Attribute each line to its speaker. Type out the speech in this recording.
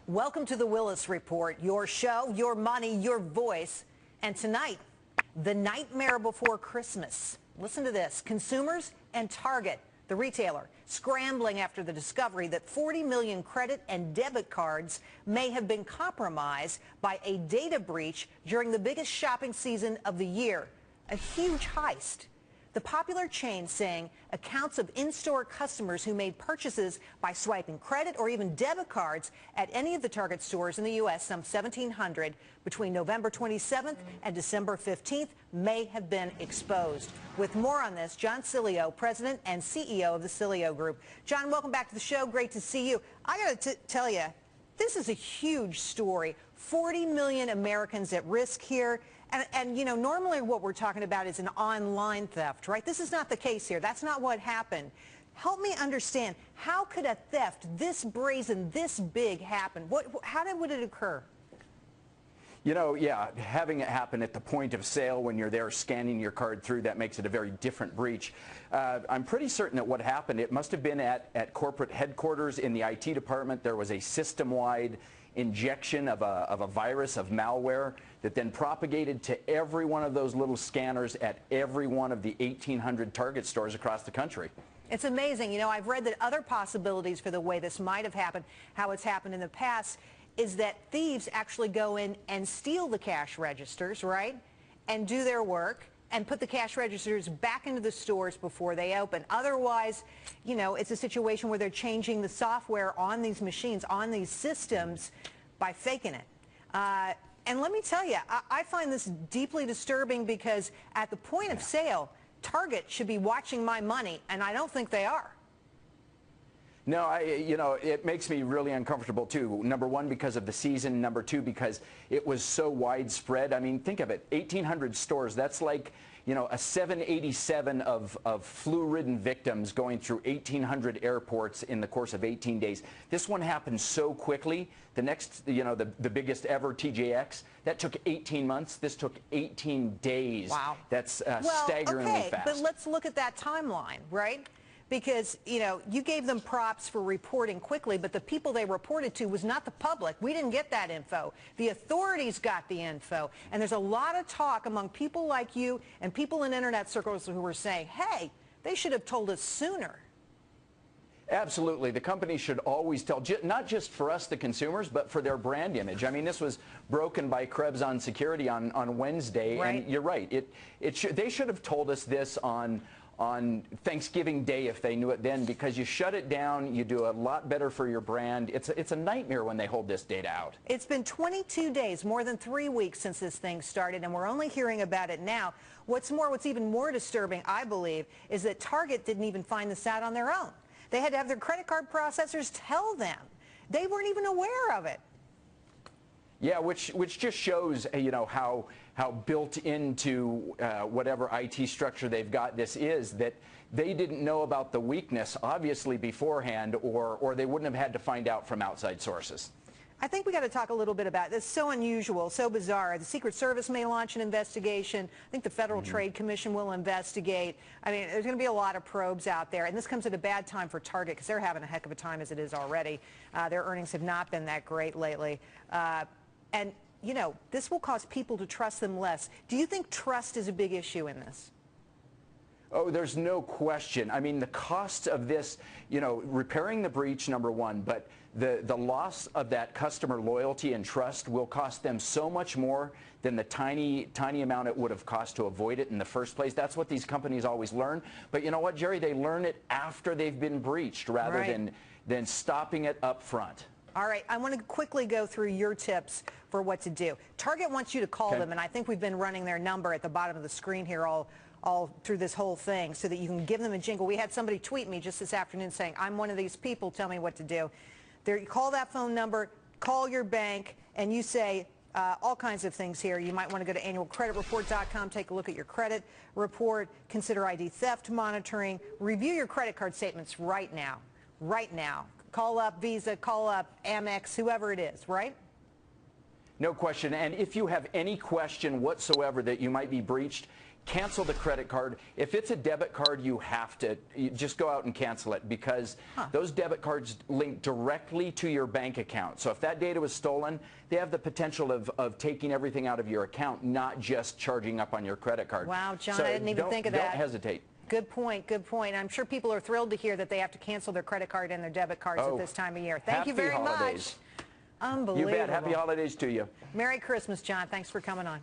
Speaker 1: Welcome to the Willis Report, your show, your money, your voice. And tonight, the nightmare before Christmas. Listen to this. Consumers and Target, the retailer, scrambling after the discovery that 40 million credit and debit cards may have been compromised by a data breach during the biggest shopping season of the year. A huge heist. The popular chain saying accounts of in-store customers who made purchases by swiping credit or even debit cards at any of the Target stores in the U.S., some 1,700, between November 27th and December 15th, may have been exposed. With more on this, John Sileo, President and CEO of the Sileo Group. John, welcome back to the show. Great to see you. I got to tell you, this is a huge story. 40 million Americans at risk here. And, you know, normally what we're talking about is an online theft, right? This is not the case here. That's not what happened. Help me understand, how could a theft this brazen, this big happen? How would it occur?
Speaker 2: You know, yeah, having it happen at the point of sale when you're there scanning your card through, that makes it a very different breach. I'm pretty certain that what happened, it must have been at corporate headquarters in the IT department. There was a system-wide injection of a virus, of malware, that then propagated to every one of those little scanners at every one of the 1,800 Target stores across the country.
Speaker 1: It's amazing. You know, I've read that other possibilities for the way this might have happened, how it's happened in the past, is that thieves actually go in and steal the cash registers, right, and do their work and put the cash registers back into the stores before they open. Otherwise, you know, it's a situation where they're changing the software on these machines, on these systems, by faking it. And let me tell you, I find this deeply disturbing because at the point of sale, Target should be watching my money, and I don't think they are.
Speaker 2: No, you know, it makes me really uncomfortable too. Number one, because of the season. Number two, because it was so widespread. I mean, think of it, 1,800 stores. That's like, you know, a 787 of flu-ridden victims going through 1,800 airports in the course of 18 days. This one happened so quickly. The next, you know, the biggest ever TJX, that took 18 months. This took 18 days.
Speaker 1: Wow.
Speaker 2: That's staggeringly fast.
Speaker 1: But let's look at that timeline, right? Because, you know, you gave them props for reporting quickly, but the people they reported to was not the public. We didn't get that info. The authorities got the info. And there's a lot of talk among people like you and people in internet circles who were saying, hey, they should have told us sooner.
Speaker 2: Absolutely. The company should always tell, not just for us, the consumers, but for their brand image. I mean, this was broken by Krebs on Security on Wednesday.
Speaker 1: Right.
Speaker 2: And you're right. They should have told us this on Thanksgiving Day if they knew it then, because you shut it down, you do a lot better for your brand. It's a nightmare when they hold this data out. It's
Speaker 1: been 22 days, more than 3 weeks since this thing started, and we're only hearing about it now. What's even more disturbing, I believe, is that Target didn't even find this out on their own. They had to have their credit card processors tell them. They weren't even aware of it.
Speaker 2: Yeah, which just shows, you know, how built into whatever IT structure they've got this is, that they didn't know about the weakness, obviously, beforehand, or they wouldn't have had to find out from outside sources.
Speaker 1: I think we got to talk a little bit about this. So unusual, so bizarre. The Secret Service may launch an investigation. I think the Federal Trade Commission will investigate. I mean, there's going to be a lot of probes out there. And this comes at a bad time for Target because they're having a heck of a time as it is already. Their earnings have not been that great lately. And, you know, this will cause people to trust them less. Do you think trust is a big issue in this?
Speaker 2: Oh, there's no question. I mean, the cost of this, you know, repairing the breach, number one, but the loss of that customer loyalty and trust will cost them so much more than the tiny amount it would have cost to avoid it in the first place. That's what these companies always learn. But you know what, Jerry? They learn it after they've been breached rather than stopping it up front.
Speaker 1: All right, I want to quickly go through your tips for what to do. Target wants you to call them, and I think we've been running their number at the bottom of the screen here all through this whole thing so that you can give them a jingle. We had somebody tweet me just this afternoon saying, I'm one of these people, tell me what to do. There, you call that phone number, call your bank, and you say all kinds of things here. You might want to go to annualcreditreport.com, take a look at your credit report, consider ID theft monitoring, review your credit card statements right now. Right now. Call up Visa, call up Amex, whoever it is, right?
Speaker 2: No question. And if you have any question whatsoever that you might be breached, cancel the credit card. If it's a debit card, you just go out and cancel it, because those debit cards link directly to your bank account. So if that data was stolen, they have the potential of taking everything out of your account, not just charging up on your credit card.
Speaker 1: Wow, John,
Speaker 2: so
Speaker 1: I didn't even think of that.
Speaker 2: Don't hesitate.
Speaker 1: Good point, good point. I'm sure people are thrilled to hear that they have to cancel their credit card and their debit cards at this time of year. Thank you very much. Unbelievable.
Speaker 2: You bet. Happy holidays to you.
Speaker 1: Merry Christmas, John. Thanks for coming on.